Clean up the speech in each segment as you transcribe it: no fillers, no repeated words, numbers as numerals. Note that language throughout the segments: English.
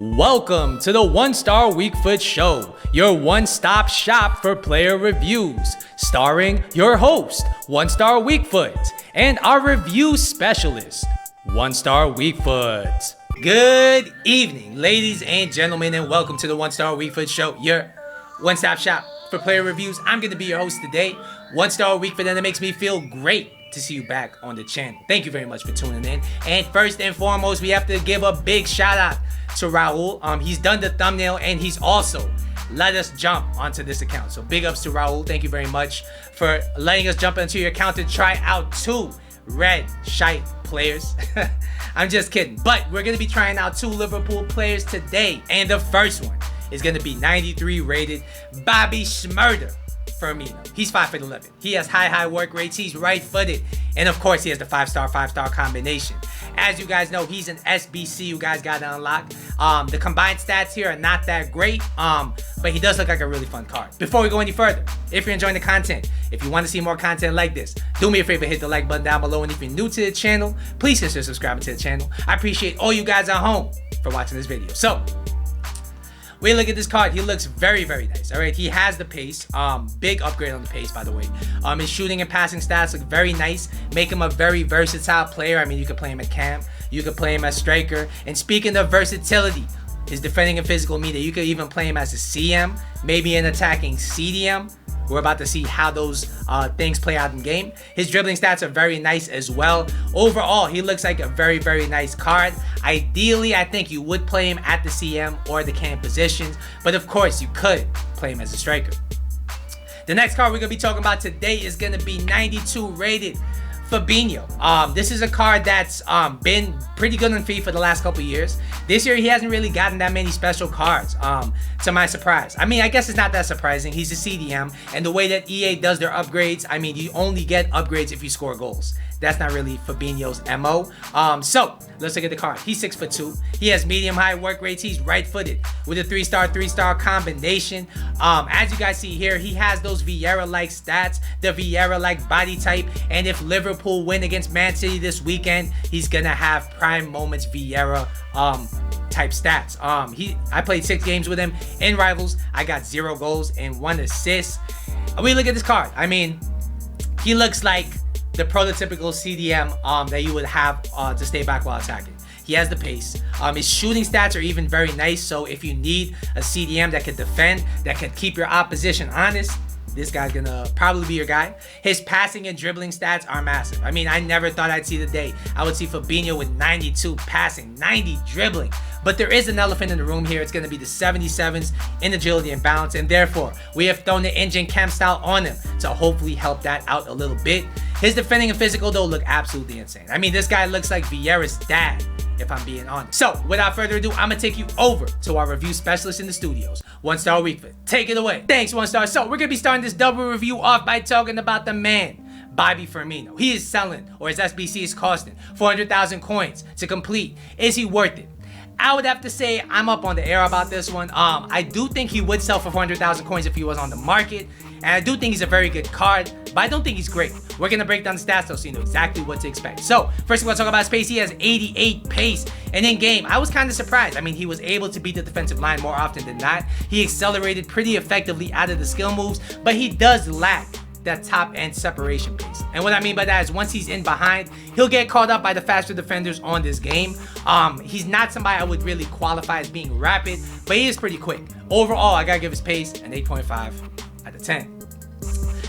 Welcome to the One Star Weak Foot Show, your one-stop shop for player reviews, starring your host, One Star Weak Foot, and our review specialist, One Star Weak Foot. Good evening, ladies and gentlemen, and welcome to the One Star Weak Foot Show, your one-stop shop for player reviews. I'm going to be your host today, One Star Weak Foot, and it makes me feel great to see you back on the channel. Thank you very much for tuning in. And first and foremost, we have to give a big shout out to Raul. He's done the thumbnail and he's also let us jump onto this account. So big ups to Raul. Thank you very much for letting us jump into your account to try out 2 red shite players. I'm just kidding. But we're going to be trying out 2 Liverpool players today. And the first one is going to be 93 rated Bobby Schmurder Firmino. He's 5'11". He has high work rates. He's right-footed. And of course, he has the 5-star combination. As you guys know, he's an SBC. You guys got to unlock. The combined stats here are not that great, but he does look like a really fun card. Before we go any further, if you're enjoying the content, if you want to see more content like this, do me a favor, hit the like button down below. And if you're new to the channel, please consider subscribing to the channel. I appreciate all you guys at home for watching this video. So, we look at this card. He looks very nice. All right, he has the pace. Big upgrade on the pace, by the way. His shooting and passing stats look very nice. Make him a very versatile player. I mean, you could play him at cam. You could play him as striker. And speaking of versatility, his defending and physical meter, you could even play him as a CM, maybe an attacking CDM. We're about to see how those things play out in game. His dribbling stats are very nice as well. Overall, he looks like a very nice card. Ideally, I think you would play him at the CM or the cam positions, but of course, you could play him as a striker. The next card we're going to be talking about today is going to be 92 rated Fabinho. This is a card that's been pretty good on FIFA the last couple years. This year, he hasn't really gotten that many special cards, to my surprise. I mean, I guess it's not that surprising. He's a CDM, and the way that EA does their upgrades, I mean, you only get upgrades if you score goals. That's not really Fabinho's MO. So, let's look at the card. He's 6'2". He has medium-high work rates. He's right-footed with a 3-star combination. As you guys see here, he has those Vieira-like stats, the Vieira-like body type, and if Liverpool win against Man City this weekend, he's gonna have prime moments Vieira type stats. I played 6 games with him in Rivals. I got 0 goals and 1 assist. We look at this card. I mean, he looks like the prototypical CDM that you would have to stay back while attacking. He has the pace. His shooting stats are even very nice. So if you need a CDM that can defend, that can keep your opposition honest, this guy's gonna probably be your guy. His passing and dribbling stats are massive. I mean, I never thought I'd see the day I would see Fabinho with 92 passing, 90 dribbling. But there is an elephant in the room here. It's gonna be the 77s in agility and balance, and therefore we have thrown the engine cam style on him to hopefully help that out a little bit. His defending and physical though look absolutely insane. I mean, this guy looks like Vieira's dad, if I'm being honest. So, without further ado, I'm gonna take you over to our review specialist in the studios, One Star Weak Foot. Take it away. Thanks, One Star. So, we're gonna be starting this double review off by talking about the man, Bobby Firmino. He is selling, or his SBC is costing, 400,000 coins to complete. Is he worth it? I would have to say I'm up on the air about this one. I do think he would sell for 400,000 coins if he was on the market. And I do think he's a very good card, but I don't think he's great. We're going to break down the stats though so you know exactly what to expect. So, first we're going to talk about his pace. He has 88 pace. And in game, I was kind of surprised. I mean, he was able to beat the defensive line more often than not. He accelerated pretty effectively out of the skill moves, but he does lack that top end separation pace. And what I mean by that is once he's in behind, he'll get caught up by the faster defenders on this game. He's not somebody I would really qualify as being rapid, but he is pretty quick. Overall, I gotta give his pace an 8.5 out of 10.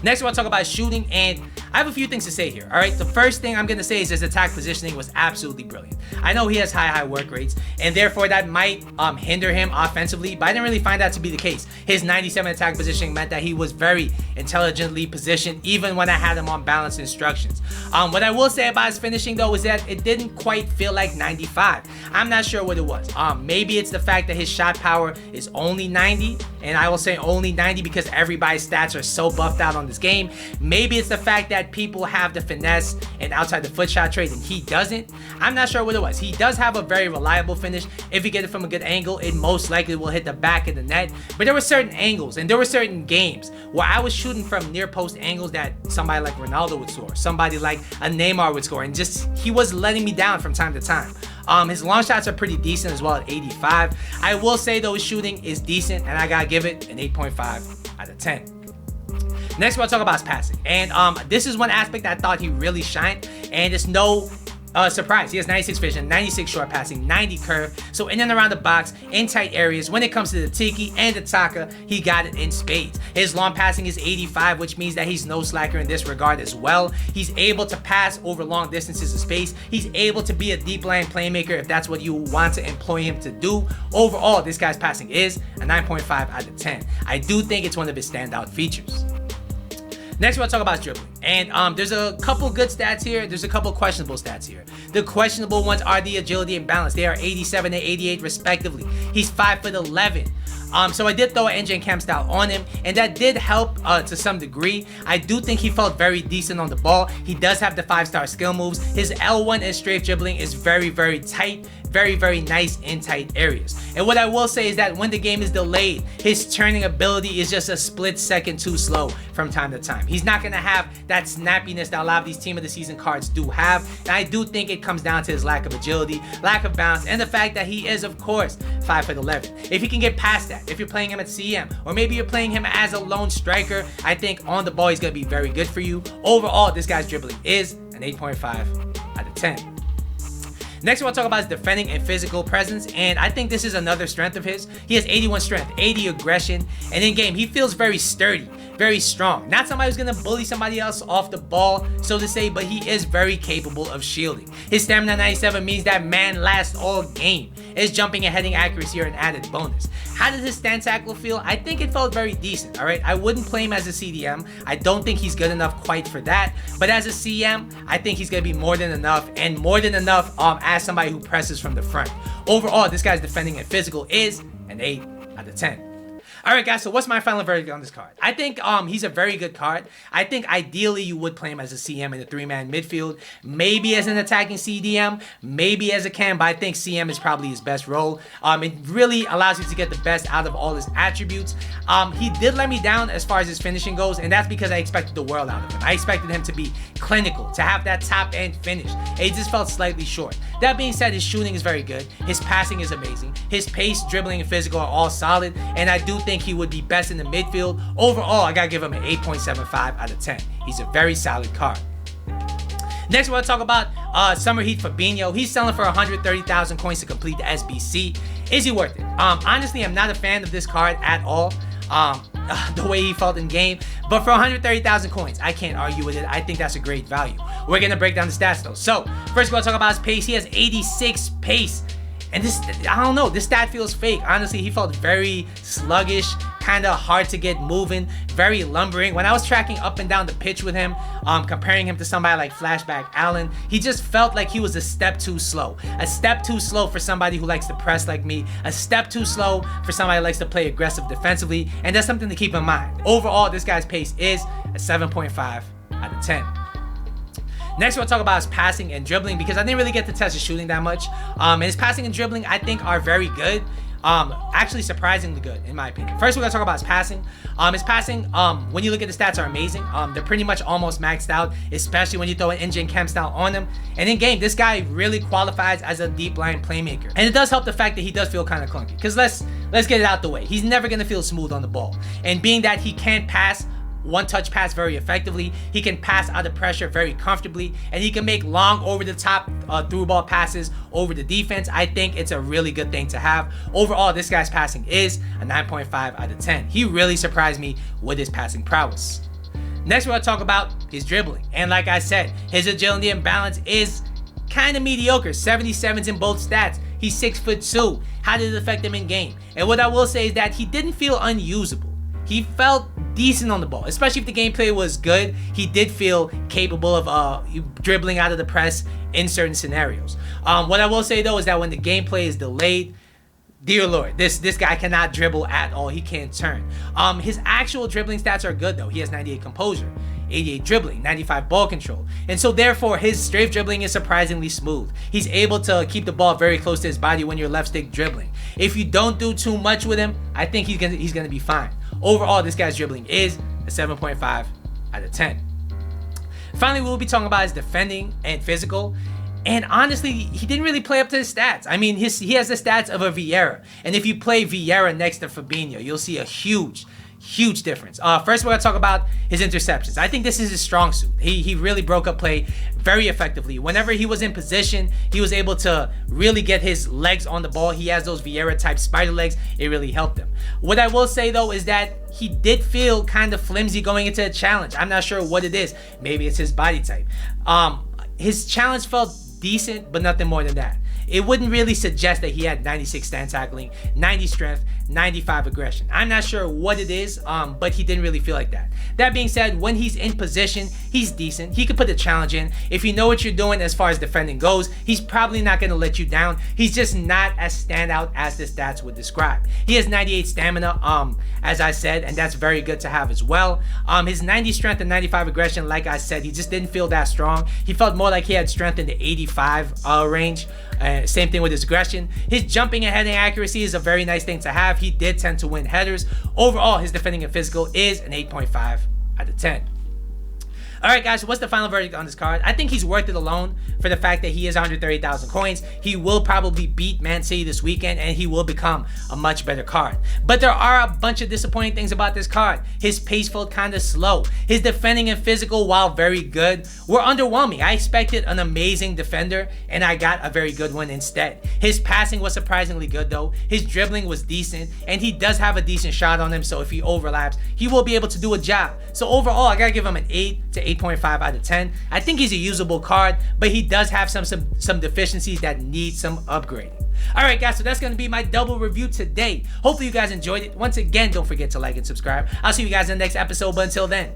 Next, I want to talk about shooting, and I have a few things to say here. All right, the first thing I'm going to say is his attack positioning was absolutely brilliant. I know he has high work rates, and therefore that might hinder him offensively, but I didn't really find that to be the case. His 97 attack positioning meant that he was very intelligently positioned, even when I had him on balanced instructions. What I will say about his finishing, though, is that it didn't quite feel like 95. I'm not sure what it was. Maybe it's the fact that his shot power is only 90, and I will say only 90 because everybody's stats are so buffed out on this game. Maybe it's the fact that people have the finesse and outside the foot shot trade and he doesn't. I'm not sure what it was. He does have a very reliable finish. If you get it from a good angle, it most likely will hit the back of the net. But there were certain angles and there were certain games where I was shooting from near post angles that somebody like Ronaldo would score, somebody like a Neymar would score, and just he was letting me down from time to time. His long shots are pretty decent as well at 85. I will say though his shooting is decent, and I gotta give it an 8.5 out of 10. Next, we'll talk about his passing, and this is one aspect that I thought he really shined, and it's no surprise. He has 96 vision, 96 short passing, 90 curve. So in and around the box, in tight areas, when it comes to the tiki and the taka, he got it in spades. His long passing is 85, which means that he's no slacker in this regard as well. He's able to pass over long distances of space. He's able to be a deep line playmaker if that's what you want to employ him to do. Overall, this guy's passing is a 9.5 out of 10. I do think it's one of his standout features. Next, we'll talk about his dribbling. And there's a couple good stats here. There's a couple questionable stats here. The questionable ones are the agility and balance. They are 87 and 88 respectively. He's 5'11". So I did throw an engine cam style on him, and that did help to some degree. I do think he felt very decent on the ball. He does have the 5-star skill moves. His L1 and strafe dribbling is very, very tight. Very, very nice in tight areas. And what I will say is that when the game is delayed, his turning ability is just a split second too slow from time to time. He's not going to have that snappiness that a lot of these team of the season cards do have. And I do think it comes down to his lack of agility, lack of balance, and the fact that he is, of course, 5'11". If he can get past that, if you're playing him at CM, or maybe you're playing him as a lone striker, I think on the ball he's going to be very good for you. Overall, this guy's dribbling is an 8.5 out of 10. Next, we'll talk about his defending and physical presence, and I think this is another strength of his. He has 81 strength, 80 aggression, and in game, he feels very sturdy, very strong. Not somebody who's gonna bully somebody else off the ball, so to say, but he is very capable of shielding. His stamina 97 means that man lasts all game. His jumping and heading accuracy are an added bonus. How does his stand tackle feel? I think it felt very decent, all right? I wouldn't play him as a CDM. I don't think he's good enough quite for that, but as a CM, I think he's gonna be more than enough, and more than enough as somebody who presses from the front. Overall, this guy's defending and physical is an 8 out of 10. Alright guys, so what's my final verdict on this card? I think he's a very good card. I think ideally you would play him as a CM in a 3-man midfield, maybe as an attacking CDM, maybe as a cam, but I think CM is probably his best role. It really allows you to get the best out of all his attributes. He did let me down as far as his finishing goes, and that's because I expected the world out of him. I expected him to be clinical, to have that top end finish. It just felt slightly short. That being said, his shooting is very good. His passing is amazing. His pace, dribbling, and physical are all solid, and I do think he would be best in the midfield. Overall, I gotta give him an 8.75 out of 10. He's a very solid card. Next, we're gonna talk about Summer Heat Fabinho. He's selling for 130,000 coins to complete the SBC. Is he worth it? Honestly, I'm not a fan of this card at all. The way he felt in game, but for 130,000 coins, I can't argue with it. I think that's a great value. We're gonna break down the stats though. So first, we're gonna talk about his pace. He has 86 pace. And this, I don't know, this stat feels fake. Honestly, he felt very sluggish, kind of hard to get moving, very lumbering. When I was tracking up and down the pitch with him, comparing him to somebody like Flashback Allen, he just felt like he was a step too slow. A step too slow for somebody who likes to press like me. A step too slow for somebody who likes to play aggressive defensively. And that's something to keep in mind. Overall, this guy's pace is a 7.5 out of 10. Next, we'll talk about his passing and dribbling, because I didn't really get to test his shooting that much. And his passing and dribbling, I think, are very good. Actually surprisingly good, in my opinion. First, we're gonna talk about his passing. His passing, when you look at the stats, are amazing. They're pretty much almost maxed out, especially when you throw an engine cam style on him. And in game, this guy really qualifies as a deep line playmaker. And it does help the fact that he does feel kind of clunky. Because let's get it out the way. He's never gonna feel smooth on the ball. And being that he can't pass one-touch pass very effectively, he can pass out of pressure very comfortably, and he can make long over-the-top through ball passes over the defense. I think it's a really good thing to have. Overall, this guy's passing is a 9.5 out of 10. He really surprised me with his passing prowess. Next, we're going to talk about his dribbling. And like I said, his agility and balance is kind of mediocre. 77s in both stats. He's 6'2". How did it affect him in game? And what I will say is that he didn't feel unusable. He felt decent on the ball, especially if the gameplay was good. He did feel capable of dribbling out of the press in certain scenarios. What I will say though is that when the gameplay is delayed, dear Lord, this guy cannot dribble at all. He can't turn. His actual dribbling stats are good though. He has 98 composure, 88 dribbling, 95 ball control. And so therefore his strafe dribbling is surprisingly smooth. He's able to keep the ball very close to his body when you're left stick dribbling. If you don't do too much with him, I think he's gonna be fine. Overall, this guy's dribbling is a 7.5 out of 10. Finally, we'll be talking about his defending and physical. And honestly, he didn't really play up to his stats. I mean, he has the stats of a Vieira. And if you play Vieira next to Fabinho, you'll see a huge difference. First, we're going to talk about his interceptions. I think this is his strong suit. He really broke up play very effectively. Whenever he was in position, he was able to really get his legs on the ball. He has those Vieira type spider legs. It really helped him. What I will say though is that he did feel kind of flimsy going into the challenge. I'm not sure what it is. Maybe it's his body type. His challenge felt decent, but nothing more than that. It wouldn't really suggest that he had 96 stand tackling, 90 strength, 95 aggression. I'm not sure what it is, but he didn't really feel like that. That being said, when he's in position, he's decent. He could put the challenge in. If you know what you're doing as far as defending goes, he's probably not going to let you down. He's just not as standout as the stats would describe. He has 98 stamina, as I said, and that's very good to have as well. His 90 strength and 95 aggression, like I said, he just didn't feel that strong. He felt more like he had strength in the 85 range. Same thing with his aggression. His jumping and heading accuracy is a very nice thing to have. He did tend to win headers. Overall, his defending and physical is an 8.5 out of 10. All right, guys, so what's the final verdict on this card? I think he's worth it alone for the fact that he is 130,000 coins. He will probably beat Man City this weekend, and he will become a much better card. But there are a bunch of disappointing things about this card. His pace felt kind of slow. His defending and physical, while very good, were underwhelming. I expected an amazing defender, and I got a very good one instead. His passing was surprisingly good, though. His dribbling was decent, and he does have a decent shot on him, so if he overlaps, he will be able to do a job. So overall, I gotta give him an 8 to 8.5 out of 10. I think he's a usable card, but he does have some deficiencies that need some upgrading. All right, guys, so that's going to be my double review today. Hopefully you guys enjoyed it. Once again, don't forget to like and subscribe. I'll see you guys in the next episode, but until then,